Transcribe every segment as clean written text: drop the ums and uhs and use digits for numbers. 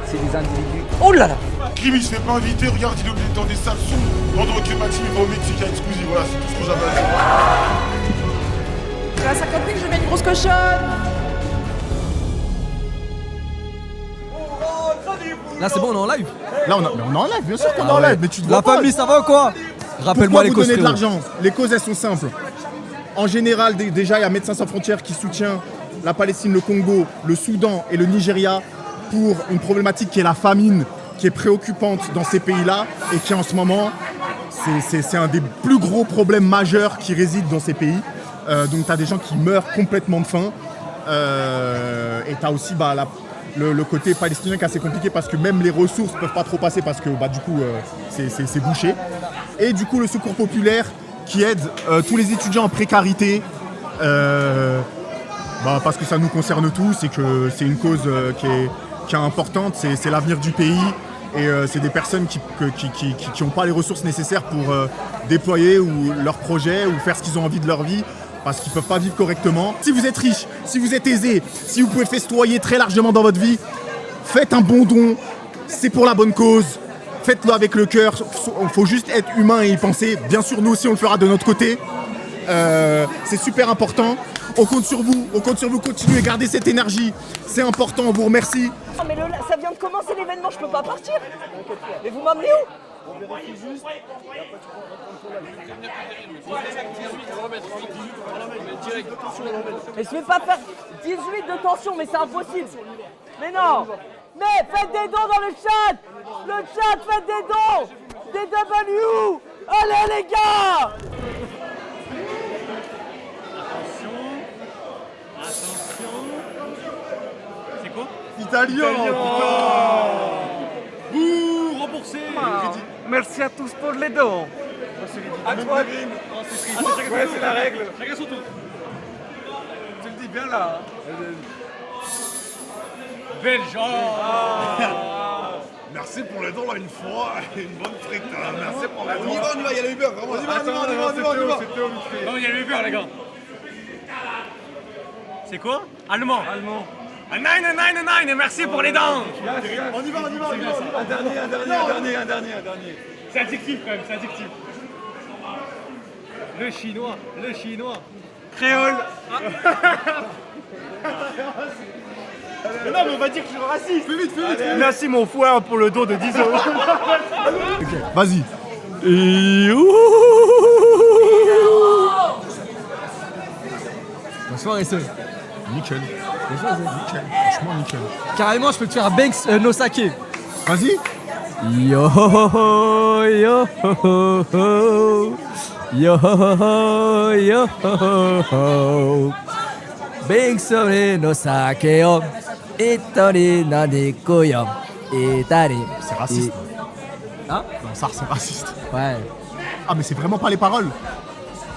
C'est des individus. Oh là là! Crime, il se fait pas inviter, regarde, il est obligé dans des salles sombres. Pendant que ma team il va au Mexique à Exclusive, voilà, c'est tout ce que j'avais à dire. À 50 000, je mets une grosse cochonne. Là c'est bon, on est en live. Là on est en live, bien sûr qu'on est en live, mais tu te vois La pas. famille, ça va ou quoi? Rappelle-moi les Pourquoi vous causes. donnez de frérot. l'argent? Les causes elles sont simples. En général, déjà il y a Médecins sans frontières qui soutient la Palestine, le Congo, le Soudan et le Nigeria pour une problématique qui est la famine, qui est préoccupante dans ces pays-là et qui en ce moment, c'est un des plus gros problèmes majeurs qui résident dans ces pays. Donc tu as des gens qui meurent complètement de faim. Et tu as aussi le côté palestinien qui est assez compliqué parce que même les ressources ne peuvent pas trop passer parce que du coup c'est bouché. Et du coup le secours populaire qui aide tous les étudiants en précarité parce que ça nous concerne tous et que c'est une cause qui est importante, c'est l'avenir du pays et c'est des personnes qui n'ont pas les ressources nécessaires pour déployer leurs projets ou faire ce qu'ils ont envie de leur vie parce qu'ils ne peuvent pas vivre correctement. Si vous êtes riche, si vous êtes aisé, si vous pouvez festoyer très largement dans votre vie, faites un bon don, c'est pour la bonne cause, faites-le avec le cœur, il faut juste être humain et y penser. Bien sûr, nous aussi on le fera de notre côté, c'est super important. On compte sur vous, continuez, gardez cette énergie, c'est important, on vous remercie. Non, mais ça vient de commencer l'événement, je peux pas partir. Mais vous m'emmenez où? Mais je vais pas faire 18 de tension, mais c'est impossible. Mais non. Mais faites des dons dans le chat. Le chat, faites des dons. Des W. Allez les gars. C'est quoi? Italien, Ouh, remboursé. Merci à tous pour les dons. À toi, Green. Ouais, c'est la règle. Chacun son tour. Tu le dis bien là. Belge. Merci pour les dons là une fois, une bonne frite. Merci pour les dons. on y va, il y a le Uber, vraiment, on y va. Non, il y a le Uber, les gars. C'est quoi? Allemand. Un 999, merci pour les dents. On y va. Un dernier. C'est addictif quand même, c'est addictif. Le chinois. Créole. Non mais on va dire que je suis raciste. Fais vite. Merci mon foie pour le don de 10 euros. Vas-y. Bonsoir Essay. Nickel. Bonsoir Essay. Franchement nickel. Carrément, je peux te faire Banks no sake. Vas-y. Yo Banks no sake yo. Itori na deku yo. Itari. C'est raciste. Hein? Non, ça c'est raciste. Ouais. Ah mais c'est vraiment pas les paroles.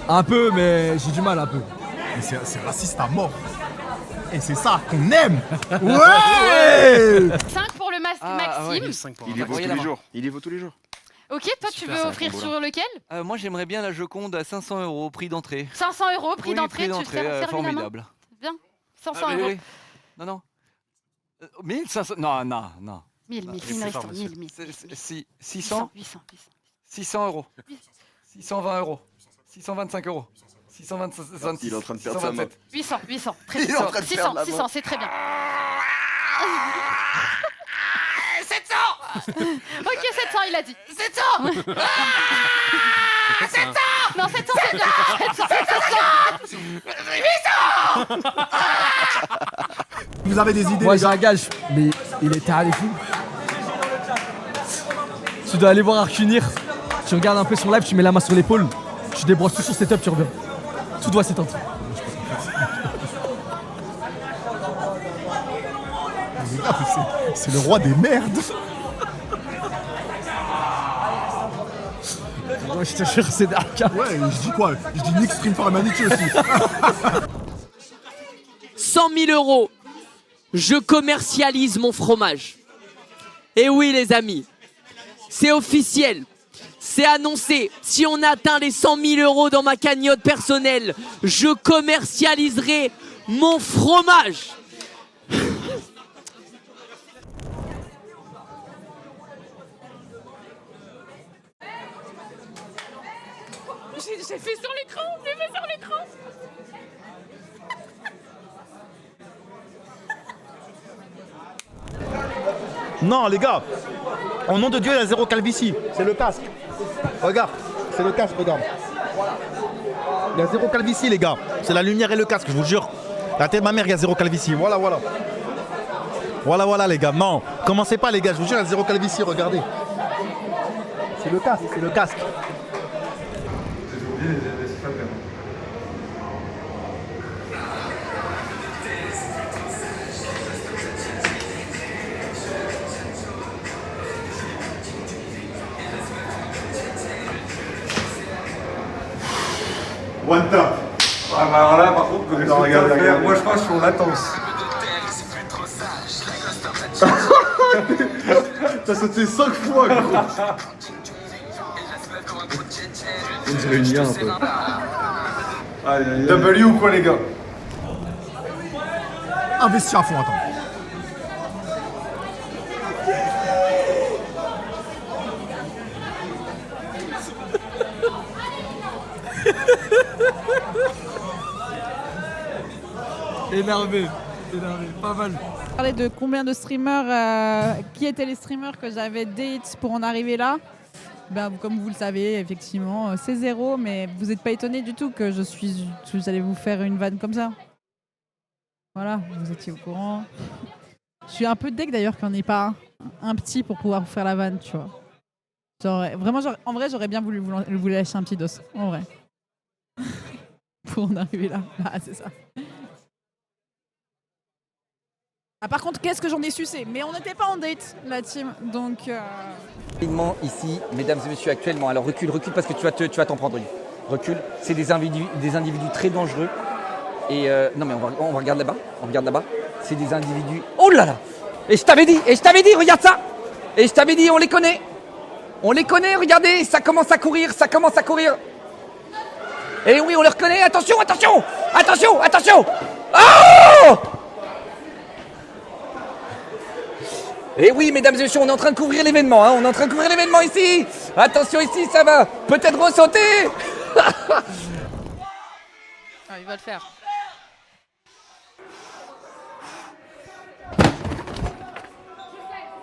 Un peu, mais j'ai du mal un peu. Mais c'est raciste à mort. Et c'est ça qu'on aime. Ouais. 5 pour le Maxime. Il y vaut tous les jours. Ok, toi tu veux offrir sur lequel? Moi j'aimerais bien la Joconde à 500 € prix d'entrée. 500 € prix d'entrée, tu veux faire servir la main? formidable. Bien, 500 €. Oui. Non. 1500. Non. 1000, il me reste 1000. 600 800. 600 €. 620 €. 625 €. 626. Il est en train de perdre sa main. 800, très Il est en train de perdre la 600, main. c'est très bien. 700. Ok, 700, il a dit. 700. 700. Non, 700, c'est bien. 700. Vous avez des idées Moi les j'ai gars? un gage, mais il est taré fou. Tu dois aller voir Arcunir. Tu regardes un peu son live, tu mets la main sur l'épaule. Tu débranches tout sur setup, tu reviens. Tout doit s'éteindre. Les gars, c'est le roi des merdes. Ouais, je te jure, c'est dark. Ouais, je dis quoi? Je dis Nick Stream for Humanity aussi. 100 000 €. Je commercialise mon fromage. Et oui les amis, c'est officiel. C'est annoncé, si on atteint les 100 000 € dans ma cagnotte personnelle, je commercialiserai mon fromage. J'ai fait sur l'écran, j'ai fait sur l'écran. Non, les gars, au nom de Dieu, il y a zéro calvitie. C'est le casque. Regarde, c'est le casque, regarde. Il y a zéro calvitie, les gars. C'est la lumière et le casque, je vous jure. La tête de ma mère, il y a zéro calvitie. Voilà, voilà. Voilà, voilà, les gars. Non, commencez pas, les gars. Je vous jure, il y a zéro calvitie, regardez. C'est le casque, c'est le casque. One tap. Ah bah alors là, par contre, Non, regarde, regarde. moi je pense que je suis en latence. T'as sauté 5 fois, gros. On dirait une un peu. W ou quoi, les gars? Investis à fond, attends. Énervé, pas mal. Parler de combien de streamers, qui étaient les streamers que j'avais date pour en arriver là. Ben, comme vous le savez, effectivement, c'est 0, mais vous n'êtes pas étonné du tout que j'allais vous faire une vanne comme ça. Voilà, vous étiez au courant. Je suis un peu deg d'ailleurs qu'il n'y en ait pas un petit pour pouvoir vous faire la vanne, tu vois. En vrai, j'aurais bien voulu vous lâcher un petit dos, en vrai. Pour en arriver là. Ah, c'est ça. Ah, par contre, qu'est-ce que j'en ai sucé? Mais on n'était pas en date, la team, donc... Ici, mesdames et messieurs, actuellement, alors recule parce que tu vas t'en prendre une. Recule, c'est des individus très dangereux. Et non mais on regarde là-bas, c'est des individus... Oh là là! Et je t'avais dit, regarde ça! Et je t'avais dit, on les connaît, regardez, ça commence à courir. Et oui, on les reconnaît, attention! Oh! Et oui, mesdames et messieurs, on est en train de couvrir l'événement, ici. Attention ici, ça va peut-être ressauter. Ah, il va le faire.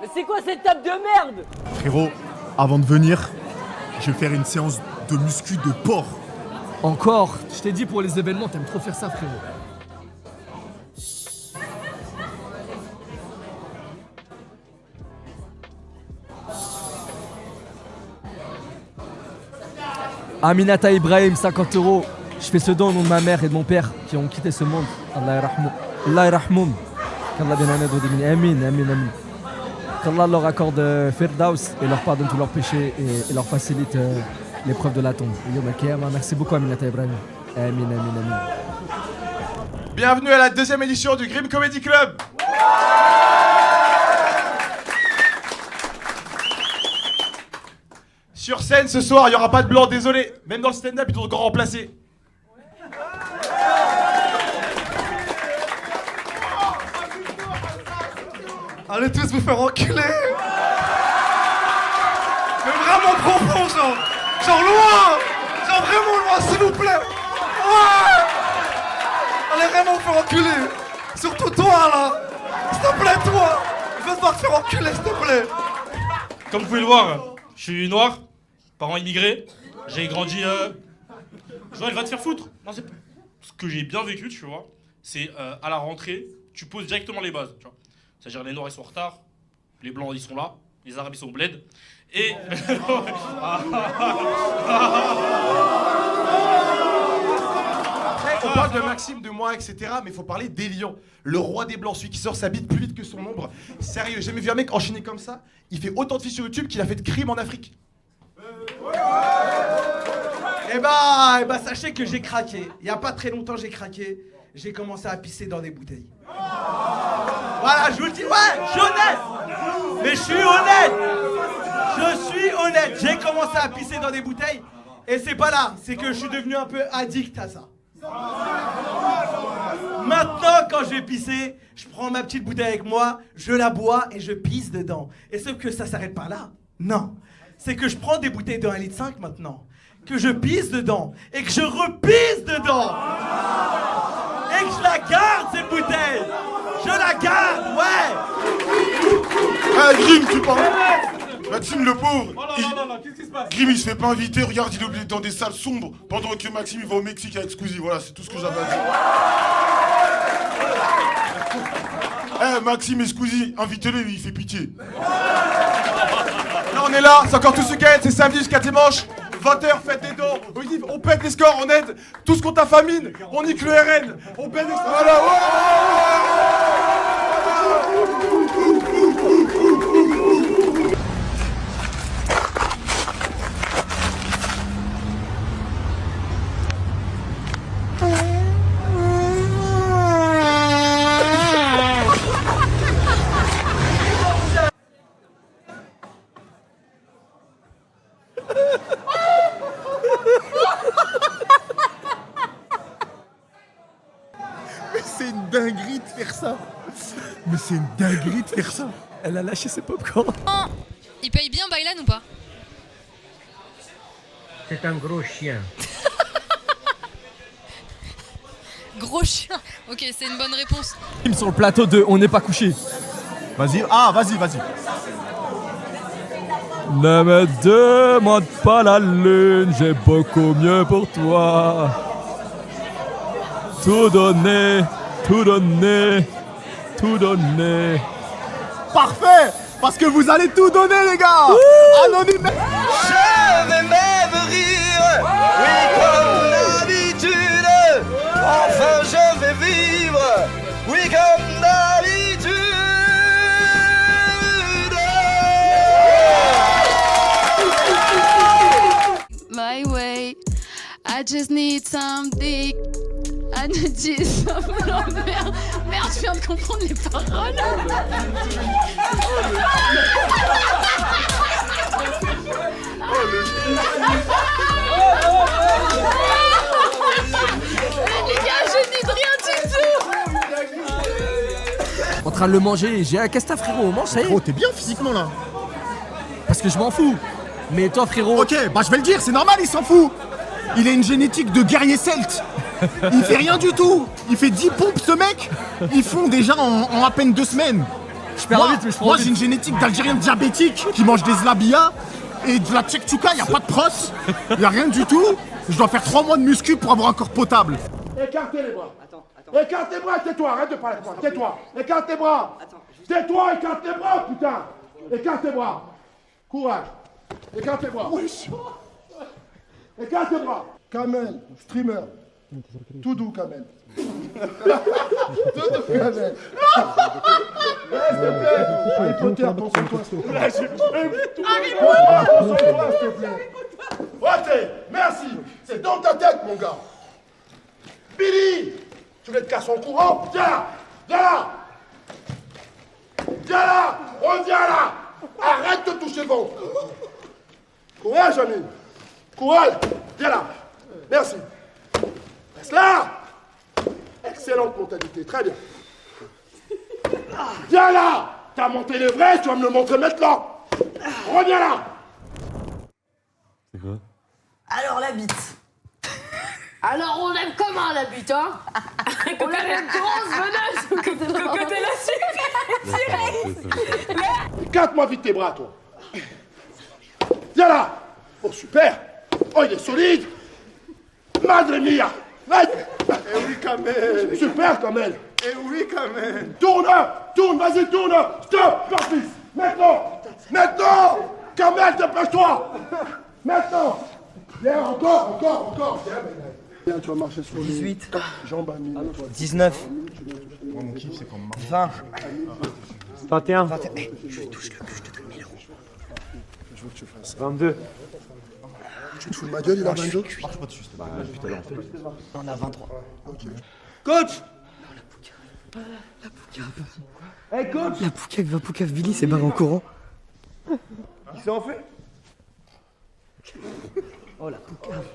Mais c'est quoi cette table de merde? Frérot, avant de venir, je vais faire une séance de muscu de porc. Encore? Je t'ai dit pour les événements, t'aimes trop faire ça, frérot. Aminata Ibrahim, 50 €. Je fais ce don au nom de ma mère et de mon père qui ont quitté ce monde. Allah yarahmoum. Allah yarahmoum. Qu'Allah bien en aide. Amin, amin, amin. Qu'Allah leur accorde Firdaus et leur pardonne tous leurs péchés et leur facilite l'épreuve de la tombe. Merci beaucoup Aminata Ibrahim. Amin, amin, amin. Bienvenue à la deuxième édition du Grim Comedy Club. Sur scène ce soir, il n'y aura pas de blanc, désolé. Même dans le stand-up, ils doivent encore remplacer. Allez tous vous faire enculer. Mais vraiment profond, genre loin. Genre vraiment loin, s'il vous plaît. Ouais. Allez vraiment vous faire enculer. Surtout toi là. S'il te plaît toi. Je veux te voir te faire enculer, s'il te plaît. Comme vous pouvez le voir, je suis noir, parents immigrés, j'ai grandi... Joël, va te faire foutre. Non, c'est ce que j'ai bien vécu, tu vois, c'est à la rentrée, tu poses directement les bases, tu vois. C'est-à-dire les noirs ils sont en retard, les blancs ils sont là, les arabes ils sont au bled, et... On parle de Maxime, de moi, etc. Mais il faut parler d'Elian, le roi des blancs, celui qui sort sa bite plus vite que son ombre. Sérieux, j'ai jamais vu un mec enchaîner comme ça. Il fait autant de filles sur YouTube qu'il a fait de crimes en Afrique. Eh bah, sachez que j'ai craqué. Il y a pas très longtemps, j'ai craqué. J'ai commencé à pisser dans des bouteilles. Voilà, je vous le dis, ouais, je suis honnête. Mais je suis honnête. J'ai commencé à pisser dans des bouteilles. Et c'est pas là, c'est que je suis devenu un peu addict à ça. Maintenant, quand je vais pisser, je prends ma petite bouteille avec moi, je la bois et je pisse dedans. Et sauf que ça s'arrête pas là. Non. C'est que je prends des bouteilles de 1,5 litre maintenant, que je pisse dedans et que je repisse dedans et que je la garde cette bouteille. Je la garde, ouais. Eh Grim, tu parles. Maxime le pauvre. Grim il se fait pas inviter, regarde il est obligé dans des salles sombres pendant que Maxime il va au Mexique avec Squeezie, voilà c'est tout ce que j'avais à dire. Eh Maxime et Squeezie, invitez-le, il fait pitié. Là on est là, c'est encore tout ce week-end, c'est samedi jusqu'à dimanche. 20h, faites des dons, on pète les scores, on aide tous contre la famine, on nique le RN, on pète les scores. Voilà, Mais c'est une dinguerie de faire ça. Mais c'est une dinguerie de faire ça. Elle a lâché ses popcorn. Il paye bien Baylan ou pas? C'est un gros chien. Gros chien. Ok, c'est une bonne réponse. Sur le plateau de On n'est pas couché. Vas-y, vas-y. Ne me demande pas la lune, j'ai beaucoup mieux pour toi. Tout donner. Parfait. Parce que vous allez tout donner les gars. Anonyme. Je vais même rire, oui comme d'habitude. Enfin je vais vivre, oui comme d'habitude. My way, I just need some dick. I need some... Non, merde, je viens de comprendre les paroles. Les gars, je dis rien du tout. En train de le manger, j'ai qu'est-ce que t'as frérot, mange ça y est. Frérot, t'es bien physiquement là. Parce que je m'en fous. Mais toi frérot. Ok, bah je vais le dire, c'est normal, il s'en fout. Il a une génétique de guerrier celte. Il fait rien du tout. Il fait 10 pompes ce mec. Ils font déjà en à peine 2 semaines. Je perds vite, mais je prends Moi vite. j'ai une génétique d'Algérien diabétique qui mange des zlabia et de la tchèque-tchouka, y a pas de pros, y a rien du tout. Je dois faire 3 mois de muscu pour avoir un corps potable. Écartez les bras. Écarte tes bras, tais-toi, arrête de parler avec moi, tais-toi. Écarte tes bras. Tais-toi, écarte tes bras, putain. Écarte tes bras. Courage. Écarte tes bras. Écarte tes bras. Kamel, streamer. Tout doux, Kamel. Tout doux, Kamel. S'il te plaît. Allez, Potter, concentre-toi, s'il te plaît. Concentre-toi, s'il te plaît. Voitez, merci. C'est dans ta tête, mon gars. Billy, tu voulais te casser en courant? Viens là. Viens là. Viens là. Reviens là. Arrête de toucher le ventre. Courage, ami. Courage. Viens là. Merci. Reste là. Excellente mentalité. Très bien. Viens là. T'as monté les vrais, tu vas me le montrer maintenant. Reviens là. C'est quoi? Alors la bite. Alors on aime comment la bite, hein? On aime une grosse veneuse. Côté la Écarte-moi vite tes bras, toi. Viens là. Oh, super. Oh, il est solide. Madre mia. Eh oui, Kamel. Super, Kamel. Eh oui, Kamel. Tourne, vas-y, tourne. Stop, Corpus. Maintenant. Kamel, dépêche-toi. Maintenant. Viens, encore. Viens, tu vas marcher sur les 18. jambes à 19. Moi, mon kiff, c'est quand même 20. 21. Hey, je touche le but, je te donne 1000 euros. Je veux que tu fasses ça. 22. Tu te fous de ma gueule, il a 22? Marche pas dessus, bah, depuis tout à l'heure en fait. On a 23. Ok. Coach. La poucave. Hey, coach. La poucave, Billy s'est barré en courant. Il s'est enfui. Oh la poucave.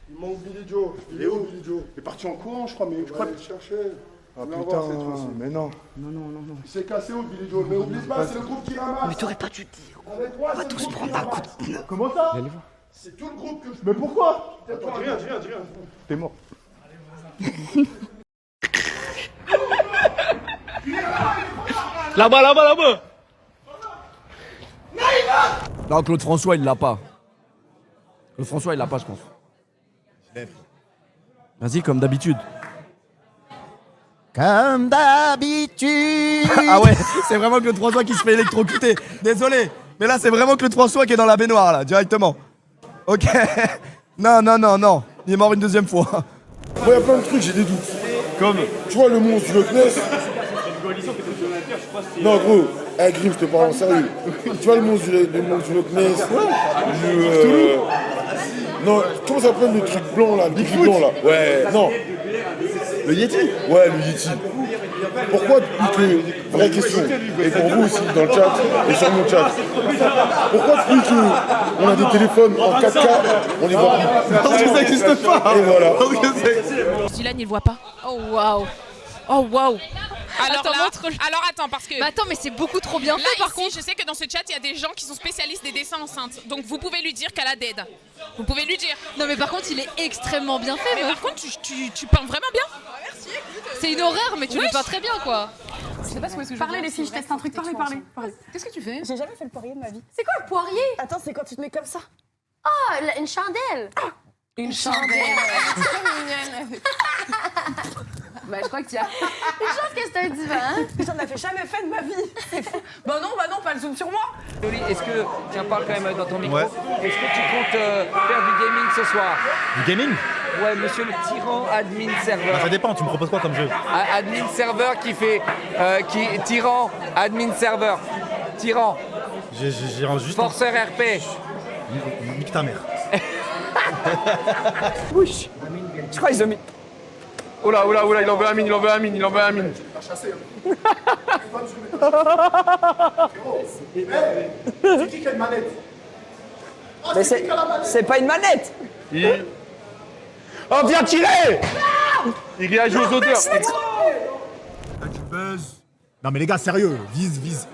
Il manque Billy Joe. Il est où, Billy Joe? Il est parti en courant, je crois, mais je crois le chercher. Ah putain, mais non. Non. Il s'est cassé au Billy Joe. Mais oublie pas, c'est le groupe qui ramasse. Mais t'aurais pas dû dire. Avec moi, on va tous prendre un coup de pneu. Comment ça? C'est tout le groupe que je... Mais pourquoi? Attends, dis rien. T'es mort. Là-bas. Non, Claude François, il l'a pas. Claude François, il l'a pas, je pense. Vas-y, comme d'habitude. Comme d'habitude. Ah ouais, c'est vraiment Claude François qui se fait électrocuter. Désolé, mais là, c'est vraiment Claude François qui est dans la baignoire, là, directement. Ok. Non. Il est mort une deuxième fois. Moi, il y a plein de trucs, j'ai des doutes. Comme, tu vois, le monstre du Loch Ness. Non, gros, Grim, je te parle en sérieux. Tu vois le monstre du Loch Ness. Non, comment ça s'appelle le truc blanc là, le truc blanc là? Ouais, non. Le Yeti. Ouais, le Yeti. Pourquoi depuis que, vraie question, et pour vous aussi dans le chat et sur mon chat, pourquoi depuis qu'on a des téléphones en 4K, on les voit plus? Parce que ça n'existe pas. Et voilà. Dylan, il voit pas. Oh waouh. Alors attends, parce que... Mais attends, mais c'est beaucoup trop bien fait par contre. Je sais que dans ce chat, il y a des gens qui sont spécialistes des dessins enceintes. Donc vous pouvez lui dire qu'elle a dead. Vous pouvez lui dire. Non mais par contre, il est extrêmement bien fait. Mais par contre, tu peins vraiment bien. C'est une horreur, mais tu le peins très bien quoi. Je sais pas ce que je veux Parlez dire, les filles, je teste un truc, parlez. Qu'est-ce que tu fais? J'ai jamais fait le poirier de ma vie. C'est quoi le poirier? Attends, c'est quand tu te mets comme ça. Ah, une chandelle. Une chandelle. Bah je crois que tu as... Une chance que c'est un divan, hein? J'en avais jamais fait de ma vie. C'est fou. Bah non, pas le zoom sur moi. Loli, est-ce que, tiens, parle quand même dans ton micro. Ouais. Est-ce que tu comptes faire du gaming ce soir? Du gaming? Ouais, monsieur le tyran admin serveur. Ça dépend, tu me proposes quoi comme jeu? Admin serveur qui fait. Tyran, admin serveur. Tyran. J'ai juste. Forceur RP. Nique ta mère. Wesh. Je crois qu'ils ont mis. Oula, il en veut un mine. C'est qui a une manette? Mais c'est pas une manette. Oh, viens tirer. Il réagit aux odeurs. T'as du buzz. Non mais les gars, sérieux, vise.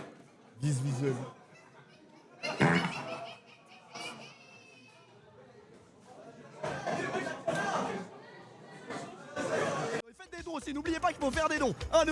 Faites des dons aussi, n'oubliez pas qu'il faut faire des dons. 1 €.